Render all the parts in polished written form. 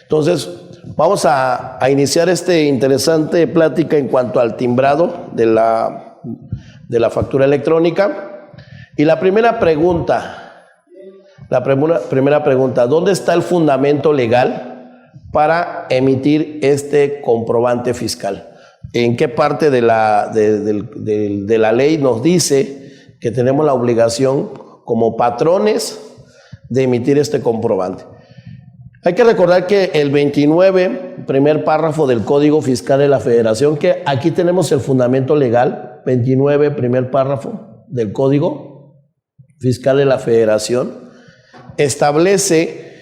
Entonces, vamos a iniciar este interesante plática en cuanto al timbrado de la factura electrónica. Y la primera pregunta, ¿dónde está el fundamento legal para emitir este comprobante fiscal? ¿En qué parte de la ley nos dice que tenemos la obligación como patrones de emitir este comprobante? Hay que recordar que el 29, primer párrafo del Código Fiscal de la Federación, que aquí tenemos el fundamento legal, 29, primer párrafo del Código Fiscal de la Federación, establece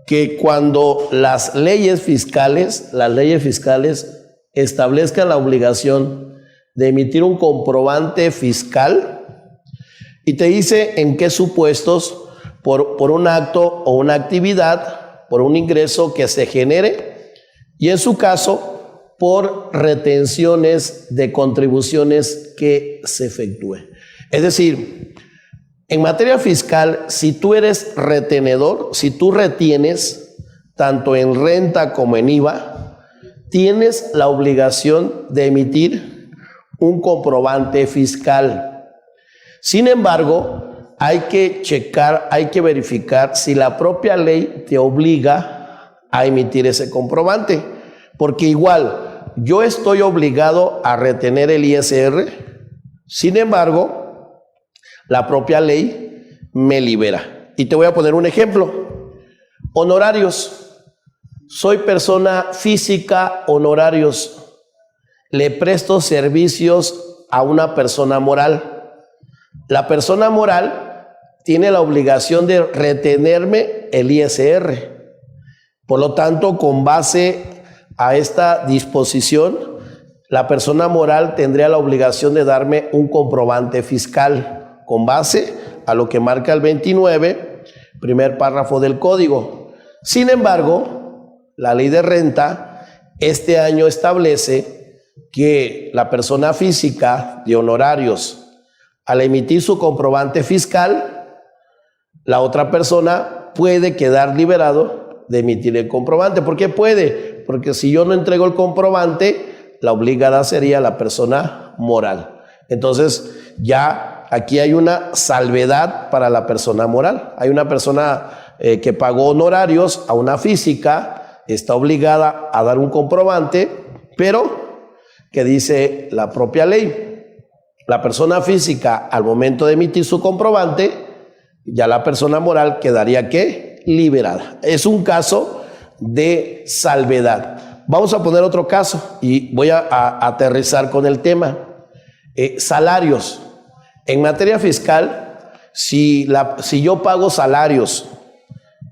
que cuando las leyes fiscales establezcan la obligación de emitir un comprobante fiscal, y te dice en qué supuestos, por un acto o una actividad, por un ingreso que se genere, y en su caso por retenciones de contribuciones que se efectúe. Es decir, en materia fiscal, si tú eres retenedor, si tú retienes tanto en renta como en IVA, tienes la obligación de emitir un comprobante fiscal. Sin embargo, hay que checar, hay que verificar si la propia ley te obliga a emitir ese comprobante, porque igual yo estoy obligado a retener el ISR, sin embargo, la propia ley me libera. Y te voy a poner un ejemplo. Honorarios. Soy persona física, honorarios. Le presto servicios a una persona moral. La persona moral tiene la obligación de retenerme el ISR. Por lo tanto, con base a esta disposición, la persona moral tendría la obligación de darme un comprobante fiscal, con base a lo que marca el 29, primer párrafo del código. Sin embargo, la ley de renta este año establece que la persona física de honorarios, al emitir su comprobante fiscal, la otra persona puede quedar liberado de emitir el comprobante. ¿Por qué puede? Porque si yo no entrego el comprobante, la obligada sería la persona moral. Entonces, ya aquí hay una salvedad para la persona moral. Hay una persona que pagó honorarios a una física, está obligada a dar un comprobante, pero que dice la propia ley, la persona física al momento de emitir su comprobante, ya la persona moral quedaría ¿qué? Liberada. Es un caso de salvedad. Vamos a poner otro caso y voy a aterrizar con el tema. Salarios. En materia fiscal, si yo pago salarios,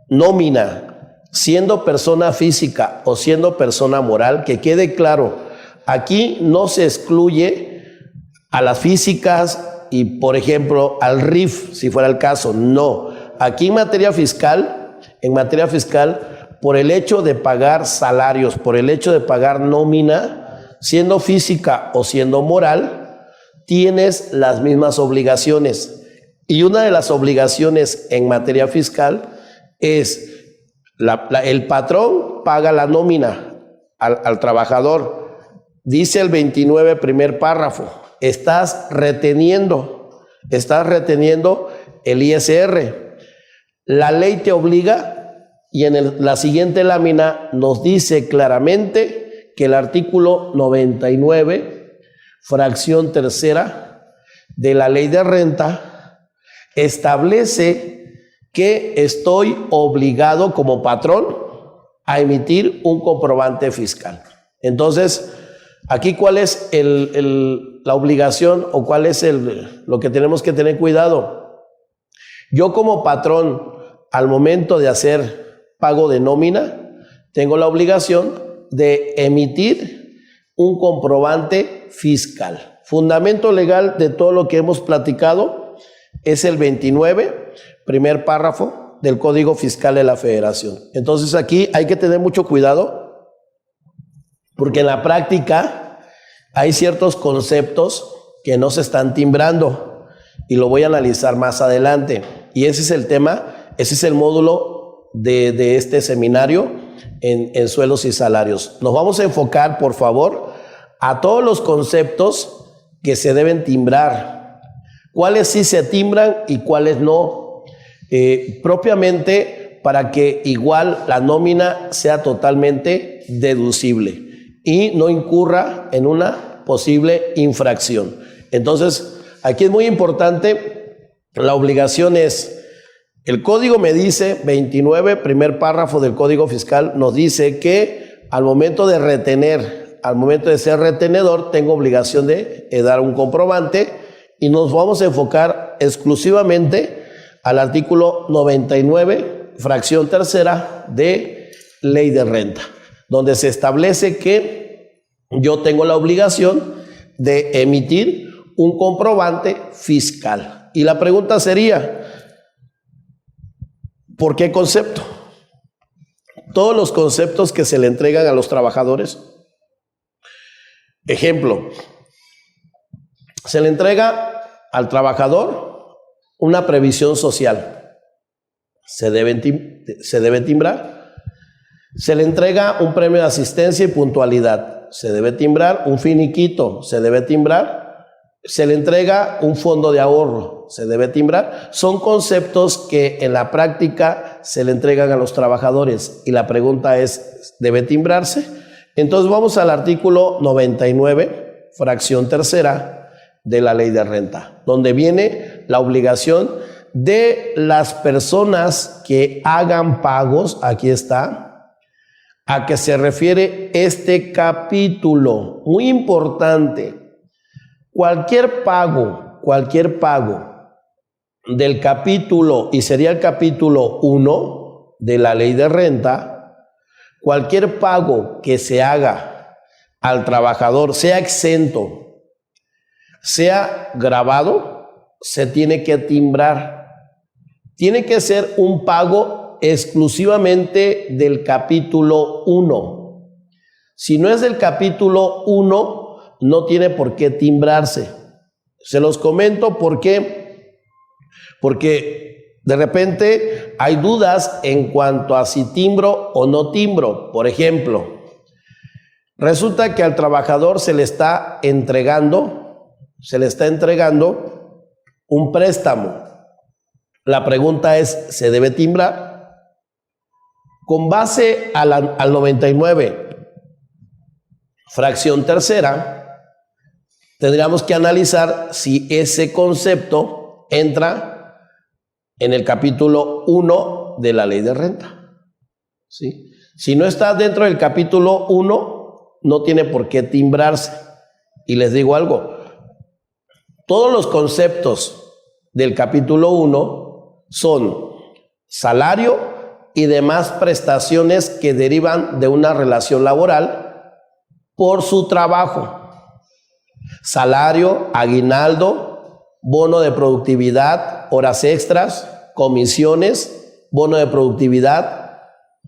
nómina, siendo persona física o siendo persona moral, que quede claro, aquí no se excluye a las físicas y, por ejemplo, al RIF, si fuera el caso, no. Aquí en materia fiscal, por el hecho de pagar salarios, por el hecho de pagar nómina, siendo física o siendo moral, tienes las mismas obligaciones. Y una de las obligaciones en materia fiscal es el patrón paga la nómina al trabajador. Dice el 29, primer párrafo. Estás reteniendo el ISR. La ley te obliga y en la siguiente lámina nos dice claramente que el artículo 99, fracción tercera de la ley de renta establece que estoy obligado como patrón a emitir un comprobante fiscal. Entonces, aquí, ¿cuál es la obligación o cuál es lo que tenemos que tener cuidado? Yo como patrón, al momento de hacer pago de nómina, tengo la obligación de emitir un comprobante fiscal. Fundamento legal de todo lo que hemos platicado es el 29, primer párrafo del Código Fiscal de la Federación. Entonces aquí hay que tener mucho cuidado, porque en la práctica hay ciertos conceptos que no se están timbrando y lo voy a analizar más adelante. Y ese es el tema, ese es el módulo de este seminario, en sueldos y salarios. Nos vamos a enfocar, por favor, a todos los conceptos que se deben timbrar. Cuáles sí se timbran y cuáles no. Propiamente para que igual la nómina sea totalmente deducible y no incurra en una posible infracción. Entonces, aquí es muy importante, la obligación es, el código me dice, 29, primer párrafo del Código Fiscal, nos dice que al momento de retener, al momento de ser retenedor, tengo obligación de dar un comprobante y nos vamos a enfocar exclusivamente al artículo 99, fracción tercera de Ley de Renta, donde se establece que yo tengo la obligación de emitir un comprobante fiscal. Y la pregunta sería, ¿por qué concepto? Todos los conceptos que se le entregan a los trabajadores. Ejemplo, se le entrega al trabajador una previsión social. Se debe timbrar. Se le entrega un premio de asistencia y puntualidad. Se debe timbrar. Un finiquito. Se debe timbrar. Se le entrega un fondo de ahorro. Se debe timbrar. Son conceptos que en la práctica se le entregan a los trabajadores. Y la pregunta es, ¿debe timbrarse? Entonces vamos al artículo 99, fracción tercera de la Ley de Renta, donde viene la obligación de las personas que hagan pagos, aquí está, a que se refiere este capítulo. Muy importante, cualquier pago del capítulo, y sería el capítulo 1 de la Ley de Renta, cualquier pago que se haga al trabajador, sea exento, sea grabado, se tiene que timbrar. Tiene que ser un pago exclusivamente del capítulo 1. Si no es del capítulo 1, no tiene por qué timbrarse. Se los comento por qué. Porque de repente hay dudas en cuanto a si timbro o no timbro. Por ejemplo, resulta que al trabajador se le está entregando un préstamo. La pregunta es, ¿se debe timbrar? Con base al 99, fracción tercera, tendríamos que analizar si ese concepto entra en el capítulo 1 de la Ley de Renta. ¿Sí? Si no está dentro del capítulo 1, no tiene por qué timbrarse. Y les digo algo, todos los conceptos del capítulo 1 son salario y demás prestaciones que derivan de una relación laboral por su trabajo. Salario, aguinaldo, bono de productividad, horas extras, comisiones, bono de productividad.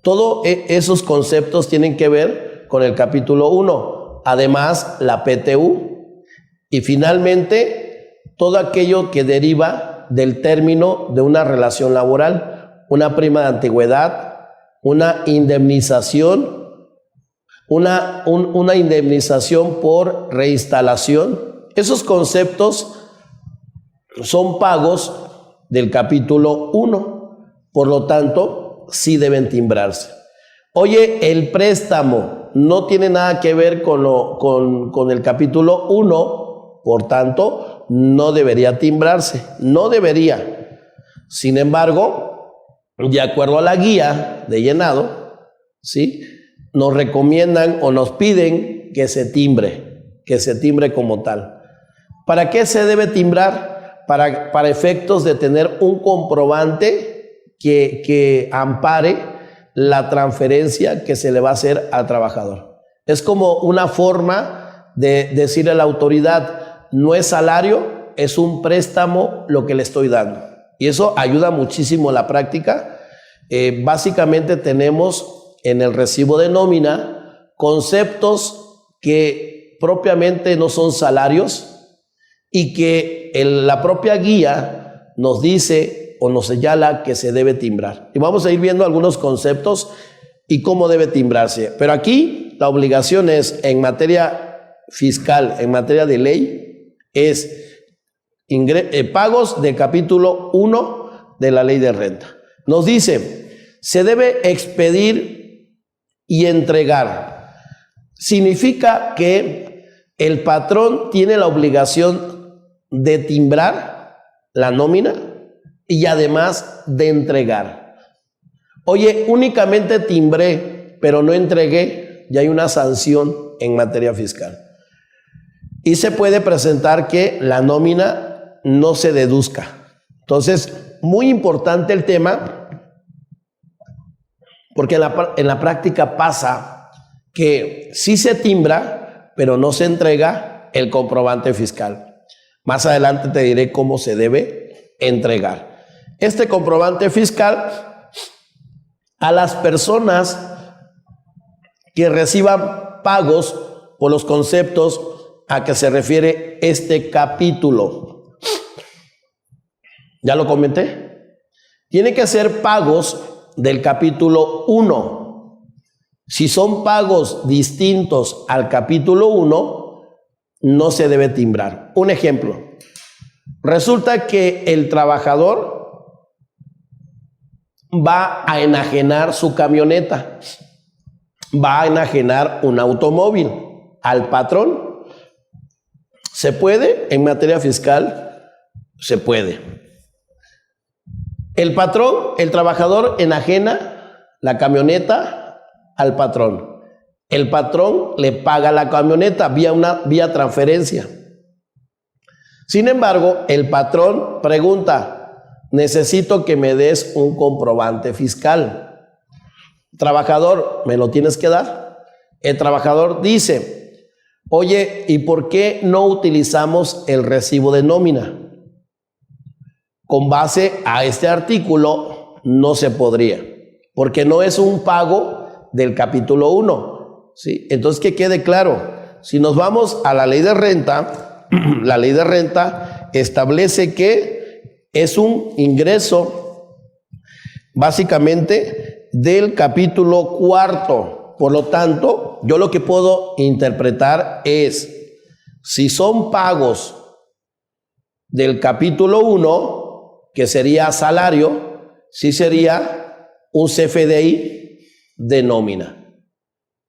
Todos esos conceptos tienen que ver con el capítulo 1. Además, la PTU. Y finalmente, todo aquello que deriva del término de una relación laboral, una prima de antigüedad, una indemnización, una indemnización por reinstalación. Esos conceptos son pagos del capítulo 1, por lo tanto, sí deben timbrarse. Oye, el préstamo no tiene nada que ver con el capítulo 1, por tanto, no debería timbrarse, no debería. Sin embargo, de acuerdo a la guía de llenado, ¿sí?, nos recomiendan o nos piden que se timbre como tal. ¿Para qué se debe timbrar? Para efectos de tener un comprobante que ampare la transferencia que se le va a hacer al trabajador. Es como una forma de decirle a la autoridad, no es salario, es un préstamo lo que le estoy dando. Y eso ayuda muchísimo en la práctica. Básicamente tenemos en el recibo de nómina conceptos que propiamente no son salarios y que la propia guía nos dice o nos señala que se debe timbrar. Y vamos a ir viendo algunos conceptos y cómo debe timbrarse. Pero aquí la obligación es, en materia fiscal, en materia de ley, es pagos del capítulo 1 de la ley de renta. Nos dice, se debe expedir y entregar. Significa que el patrón tiene la obligación de timbrar la nómina y además de entregar. Oye, únicamente timbré, pero no entregué, ya hay una sanción en materia fiscal. Y se puede presentar que la nómina no se deduzca. Entonces, muy importante el tema, porque en la práctica pasa que sí se timbra, pero no se entrega el comprobante fiscal. Más adelante te diré cómo se debe entregar. Este comprobante fiscal a las personas que reciban pagos por los conceptos a que se refiere este capítulo. ¿Ya lo comenté? Tiene que ser pagos del capítulo 1. Si son pagos distintos al capítulo 1, no se debe timbrar. Un ejemplo. Resulta que el trabajador va a enajenar su camioneta, va a enajenar un automóvil al patrón. ¿Se puede? En materia fiscal, se puede. El patrón, el trabajador enajena la camioneta al patrón. El patrón le paga la camioneta vía transferencia. Sin embargo, el patrón pregunta, necesito que me des un comprobante fiscal. Trabajador, ¿me lo tienes que dar? El trabajador dice, oye, ¿y por qué no utilizamos el recibo de nómina? Con base a este artículo no se podría, porque no es un pago del capítulo 1, ¿sí? Entonces, que quede claro, si nos vamos a la ley de renta, la ley de renta establece que es un ingreso básicamente del capítulo 4. Por lo tanto, yo lo que puedo interpretar es, si son pagos del capítulo 1, que sería salario, sí sería un CFDI de nómina.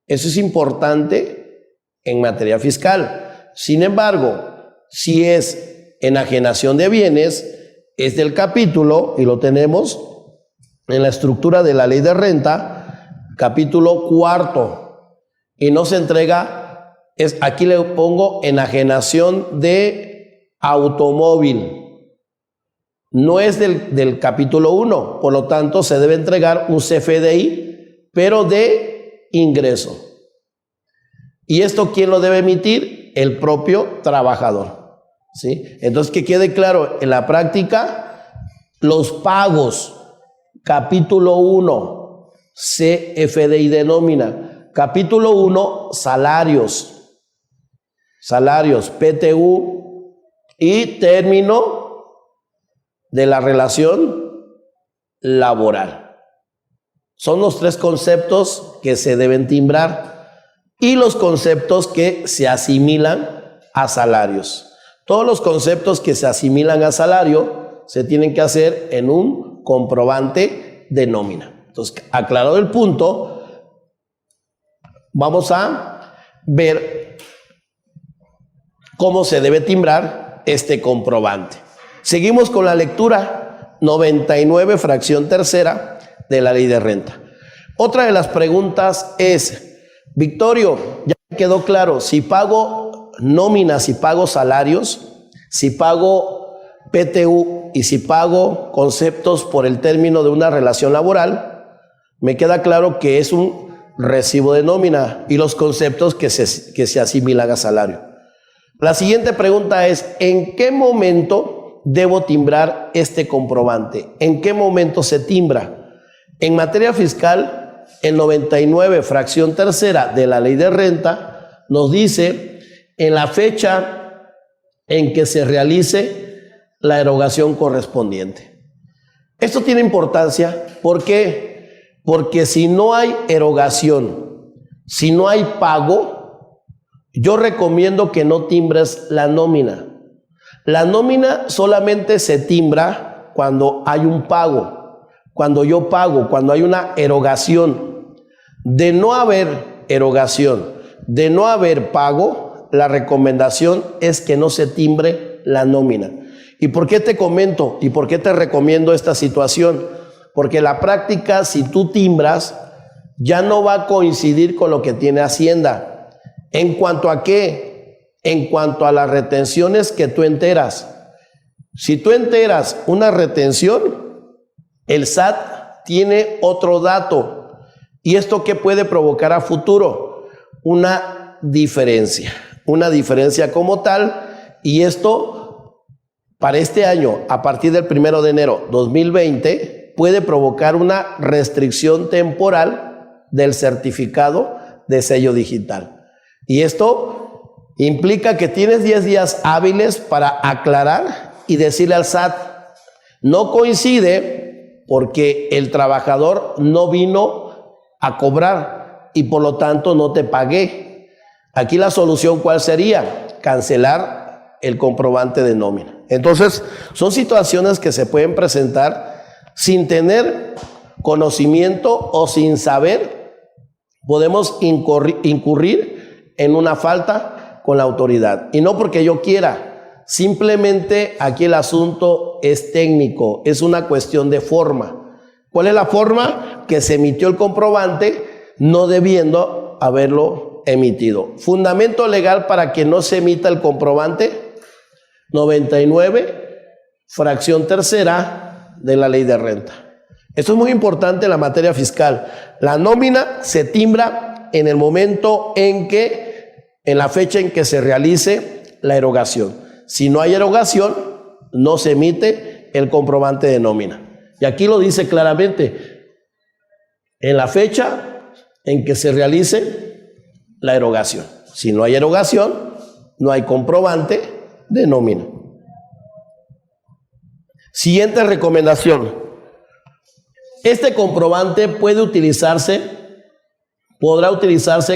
Eso es importante en materia fiscal. Sin embargo, si es enajenación de bienes, es del capítulo, y lo tenemos en la estructura de la ley de renta, capítulo 4, y no se entrega, aquí le pongo enajenación de automóvil. No es del capítulo 1, por lo tanto se debe entregar un CFDI, pero de ingreso. ¿Y esto quién lo debe emitir? El propio trabajador, ¿sí? Entonces, que quede claro, en la práctica, los pagos, capítulo 1, CFDI de nómina, capítulo 1, salarios, PTU y término de la relación laboral. Son los tres conceptos que se deben timbrar y los conceptos que se asimilan a salarios. Todos los conceptos que se asimilan a salario se tienen que hacer en un comprobante de nómina. Entonces, aclarado el punto, vamos a ver cómo se debe timbrar este comprobante. Seguimos con la lectura 99, fracción tercera de la ley de renta. Otra de las preguntas es, Victorio, ya quedó claro, si pago nóminas, si pago salarios, si pago PTU y si pago conceptos por el término de una relación laboral, me queda claro que es un recibo de nómina y los conceptos que se asimilan a salario. La siguiente pregunta es, ¿en qué momento debo timbrar este comprobante? ¿En qué momento se timbra? En materia fiscal, el 99, fracción tercera de la ley de renta, nos dice en la fecha en que se realice la erogación correspondiente. Esto tiene importancia porque Porque si no hay erogación, si no hay pago, yo recomiendo que no timbres la nómina. La nómina solamente se timbra cuando hay un pago, cuando yo pago, cuando hay una erogación. De no haber erogación, de no haber pago, la recomendación es que no se timbre la nómina. ¿Y por qué te comento y por qué te recomiendo esta situación? Porque la práctica, si tú timbras, ya no va a coincidir con lo que tiene Hacienda. ¿En cuanto a qué? En cuanto a las retenciones que tú enteras. Si tú enteras una retención, el SAT tiene otro dato. ¿Y esto qué puede provocar a futuro? Una diferencia como tal. Y esto, para este año, a partir del 1 de enero 2020, puede provocar una restricción temporal del certificado de sello digital. Y esto implica que tienes 10 días hábiles para aclarar y decirle al SAT, no coincide porque el trabajador no vino a cobrar y por lo tanto no te pagué. Aquí la solución, ¿cuál sería? Cancelar el comprobante de nómina. Entonces, son situaciones que se pueden presentar sin tener conocimiento o sin saber. Podemos incurrir en una falta con la autoridad. Y no porque yo quiera, simplemente aquí el asunto es técnico, es una cuestión de forma. ¿Cuál es la forma? Que se emitió el comprobante no debiendo haberlo emitido. Fundamento legal para que no se emita el comprobante, 99, fracción tercera de la ley de renta. Esto es muy importante en la materia fiscal. La nómina se timbra en el momento en la fecha en que se realice la erogación. Si no hay erogación, no se emite el comprobante de nómina. Y aquí lo dice claramente, en la fecha en que se realice la erogación. Si no hay erogación, no hay comprobante de nómina. Siguiente recomendación. Este comprobante podrá utilizarse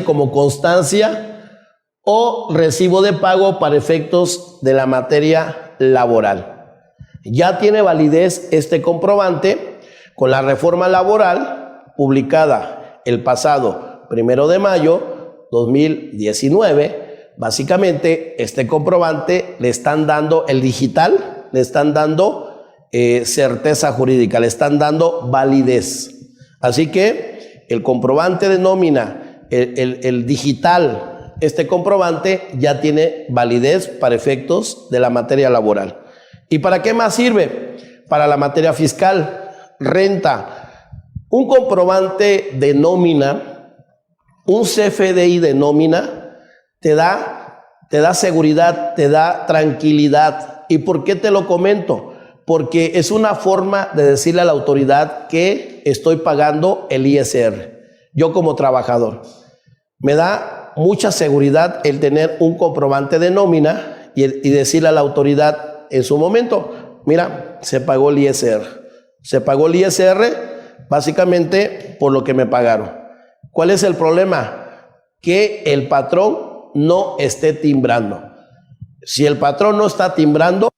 como constancia o recibo de pago para efectos de la materia laboral. Ya tiene validez este comprobante con la reforma laboral publicada el pasado 1 de mayo 2019. Básicamente, este comprobante le están dando el digital, le están dando certeza jurídica, le están dando validez. Así que el comprobante de nómina, el digital, este comprobante ya tiene validez para efectos de la materia laboral. ¿Y para qué más sirve? Para la materia fiscal, renta. Un comprobante de nómina, un CFDI de nómina, te da seguridad, te da tranquilidad. ¿Y por qué te lo comento? Porque es una forma de decirle a la autoridad que estoy pagando el ISR. Yo como trabajador. Me da mucha seguridad el tener un comprobante de nómina y decirle a la autoridad, en su momento, mira, se pagó el ISR. Se pagó el ISR básicamente por lo que me pagaron. ¿Cuál es el problema? Que el patrón no esté timbrando. Si el patrón no está timbrando,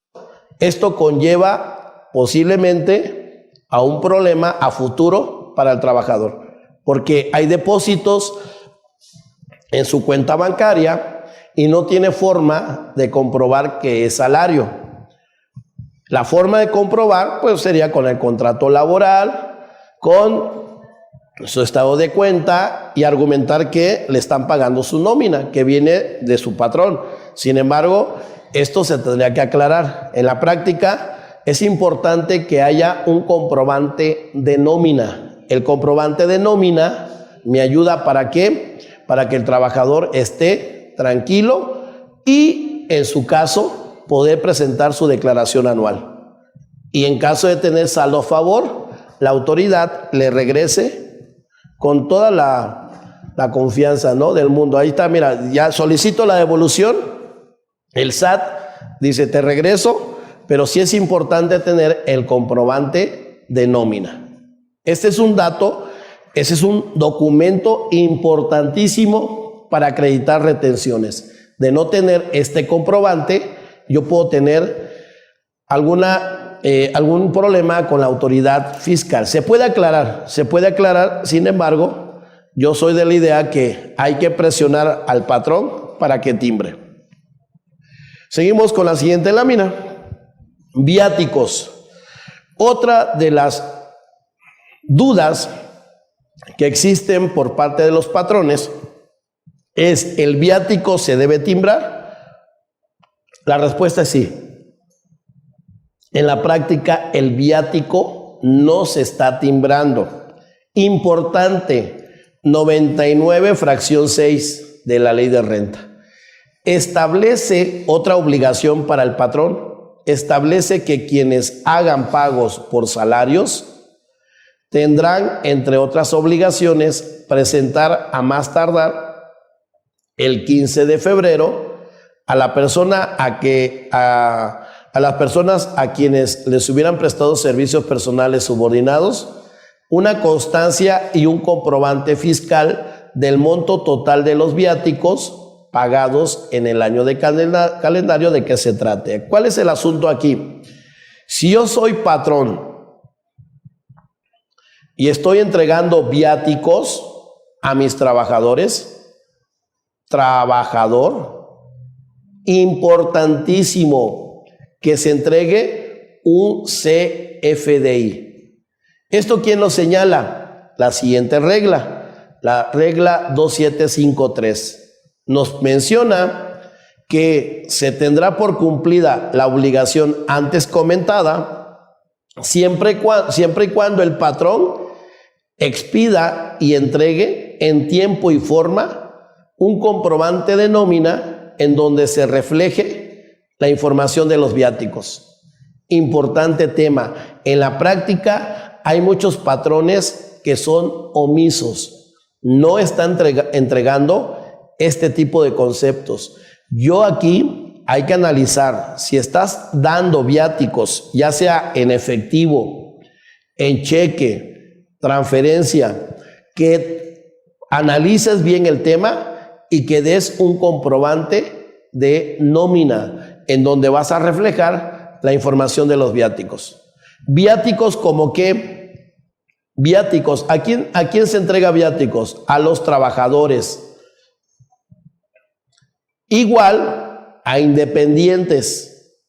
esto conlleva posiblemente a un problema a futuro para el trabajador. Porque hay depósitos en su cuenta bancaria y no tiene forma de comprobar que es salario. La forma de comprobar pues sería con el contrato laboral, con su estado de cuenta y argumentar que le están pagando su nómina, que viene de su patrón. Sin embargo, esto se tendría que aclarar. En la práctica es importante que haya un comprobante de nómina. El comprobante de nómina me ayuda ¿para qué? Para que el trabajador esté tranquilo y en su caso poder presentar su declaración anual. Y en caso de tener saldo a favor, la autoridad le regrese con toda la confianza, ¿no?, del mundo. Ahí está, mira, ya solicito la devolución. El SAT dice, te regreso, pero sí es importante tener el comprobante de nómina. Este es un dato Ese es un documento importantísimo para acreditar retenciones. De no tener este comprobante, yo puedo tener algún problema con la autoridad fiscal. Se puede aclarar, sin embargo, yo soy de la idea que hay que presionar al patrón para que timbre. Seguimos con la siguiente lámina. Viáticos. Otra de las dudas que existen por parte de los patrones es: ¿el viático se debe timbrar? La respuesta es sí. En la práctica, el viático no se está timbrando. Importante, 99 fracción 6 de la ley de renta. Establece otra obligación para el patrón. Establece que quienes hagan pagos por salarios tendrán, entre otras obligaciones, presentar a más tardar el 15 de febrero a la persona a las personas a quienes les hubieran prestado servicios personales subordinados una constancia y un comprobante fiscal del monto total de los viáticos pagados en el año de calendario de que se trate. ¿Cuál es el asunto aquí? Si yo soy patrón y estoy entregando viáticos a mis trabajadores, importantísimo que se entregue un CFDI. ¿Esto quién lo señala? La siguiente regla, la regla 2753. Nos menciona que se tendrá por cumplida la obligación antes comentada siempre y cuando el patrón expida y entregue en tiempo y forma un comprobante de nómina en donde se refleje la información de los viáticos. Importante tema. En la práctica hay muchos patrones que son omisos, no están entregando este tipo de conceptos. Yo aquí hay que analizar si estás dando viáticos, ya sea en efectivo, en cheque, transferencia, que analices bien el tema y que des un comprobante de nómina en donde vas a reflejar la información de los viáticos. Viáticos como que, viáticos, ¿a quién se entrega viáticos? A los trabajadores. Igual a independientes.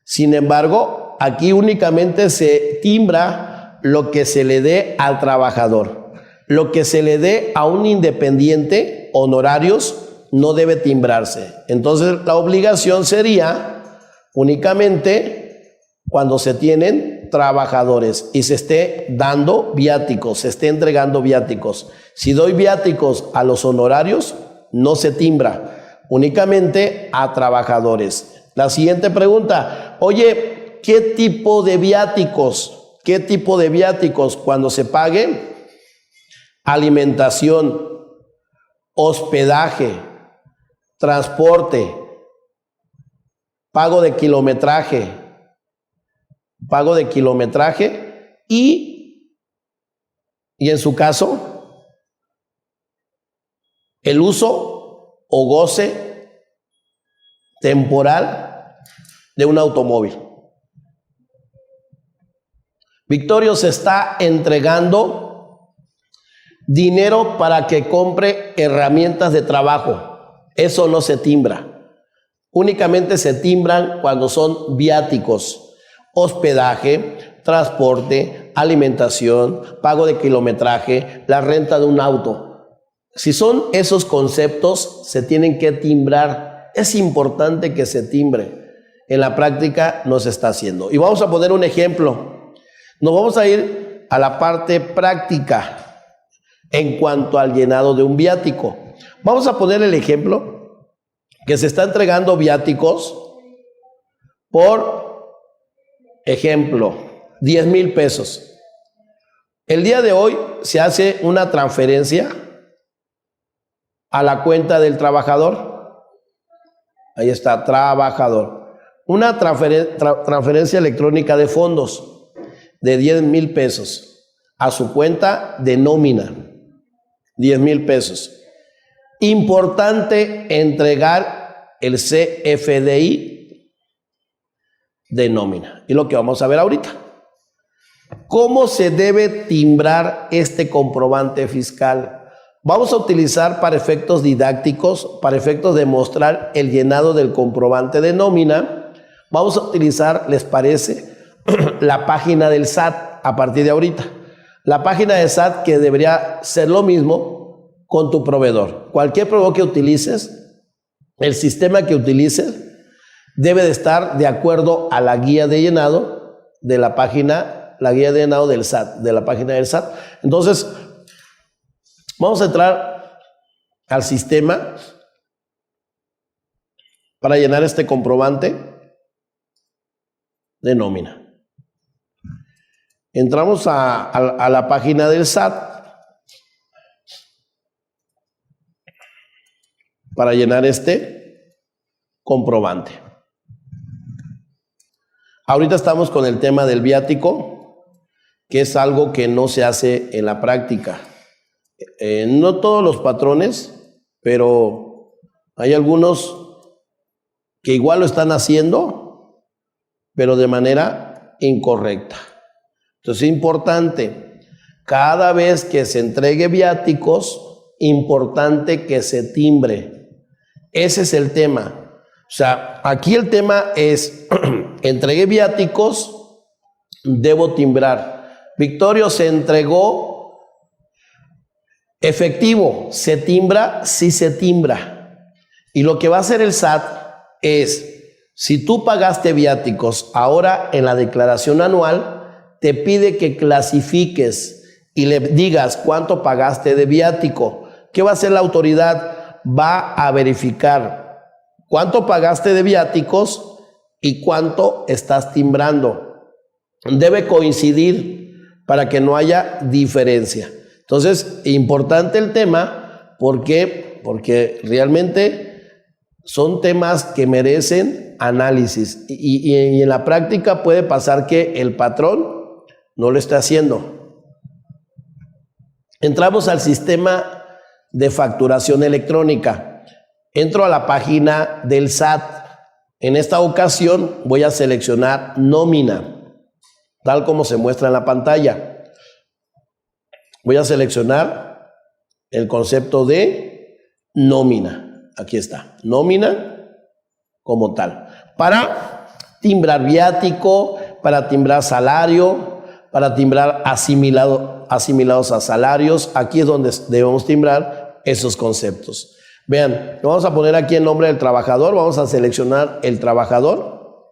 Sin embargo, aquí únicamente se timbra lo que se le dé al trabajador. Lo que se le dé a un independiente, honorarios, no debe timbrarse. Entonces, la obligación sería únicamente cuando se tienen trabajadores y se esté dando viáticos, se esté entregando viáticos. Si doy viáticos a los honorarios, no se timbra. Únicamente a trabajadores. La siguiente pregunta: oye, ¿qué tipo de viáticos? ¿Qué tipo de viáticos cuando se pague? Alimentación, hospedaje, transporte, pago de kilometraje y en su caso, el uso o goce temporal de un automóvil. Victorio se está entregando dinero para que compre herramientas de trabajo. Eso no se timbra. Únicamente se timbran cuando son viáticos, hospedaje, transporte, alimentación, pago de kilometraje, la renta de un auto. Si son esos conceptos, se tienen que timbrar. Es importante que se timbre. En la práctica no se está haciendo. Y vamos a poner un ejemplo. Nos vamos a ir a la parte práctica en cuanto al llenado de un viático. Vamos a poner el ejemplo que se está entregando viáticos por ejemplo, 10,000 pesos. El día de hoy se hace una transferencia a la cuenta del trabajador. Ahí está, trabajador. Una transferencia electrónica de fondos de 10,000 pesos a su cuenta de nómina. 10,000 pesos. Importante entregar el CFDI de nómina. Y lo que vamos a ver ahorita. ¿Cómo se debe timbrar este comprobante fiscal? Vamos a utilizar para efectos didácticos, para efectos de mostrar el llenado del comprobante de nómina, vamos a utilizar, ¿les parece?, la página del SAT a partir de ahorita. La página del SAT, que debería ser lo mismo con tu proveedor. Cualquier proveedor que utilices, el sistema que utilices, debe de estar de acuerdo a la guía de llenado de la página, la guía de llenado del SAT, de la página del SAT. Entonces, vamos a entrar al sistema para llenar este comprobante de nómina. Entramos a la página del SAT para llenar este comprobante. Ahorita estamos con el tema del viático, que es algo que no se hace en la práctica. No todos los patrones, pero hay algunos que igual lo están haciendo, pero de manera incorrecta. Entonces es importante, cada vez que se entregue viáticos, importante que se timbre. Ese es el tema. O sea, aquí el tema es, entregué viáticos, debo timbrar. Victorio, se entregó efectivo, ¿se timbra? Sí se timbra. Y lo que va a hacer el SAT es, si tú pagaste viáticos, ahora en la declaración anual, te pide que clasifiques y le digas cuánto pagaste de viático. ¿Qué va a hacer la autoridad? Va a verificar cuánto pagaste de viáticos y cuánto estás timbrando. Debe coincidir para que no haya diferencia. Entonces, importante el tema, ¿por qué? Porque realmente son temas que merecen análisis y en la práctica puede pasar que el patrón no lo esté haciendo. Entramos al sistema de facturación electrónica. Entro a la página del SAT. En esta ocasión voy a seleccionar nómina, tal como se muestra en la pantalla. Voy a seleccionar el concepto de nómina. Aquí está, nómina como tal. Para timbrar viático, para timbrar salario, para timbrar asimilados a salarios. Aquí es donde debemos timbrar esos conceptos. Vean, vamos a poner aquí el nombre del trabajador, vamos a seleccionar el trabajador.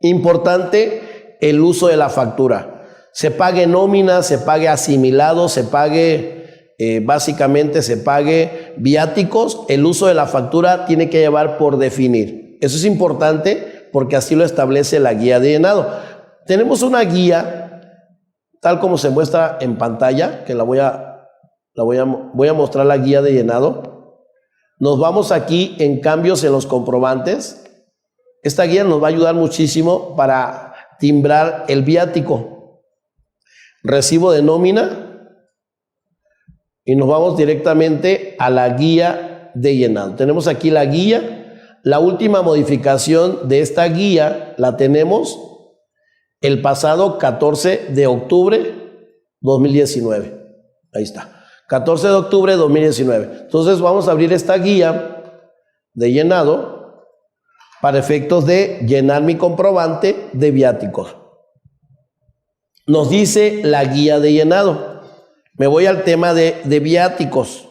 Importante el uso de la factura. Se pague nómina, se pague asimilado, se pague, básicamente se pague viáticos. El uso de la factura tiene que llevar por definir. Eso es importante porque así lo establece la guía de llenado. Tenemos una guía, tal como se muestra en pantalla, que voy a mostrar la guía de llenado. Nos vamos aquí en cambios en los comprobantes. Esta guía nos va a ayudar muchísimo para timbrar el viático. Recibo de nómina y nos vamos directamente a la guía de llenado. Tenemos aquí la guía. La última modificación de esta guía la tenemos el pasado 14 de octubre 2019. Ahí está. 14 de octubre de 2019. Entonces vamos a abrir esta guía de llenado para efectos de llenar mi comprobante de viáticos. Nos dice la guía de llenado. Me voy al tema de viáticos.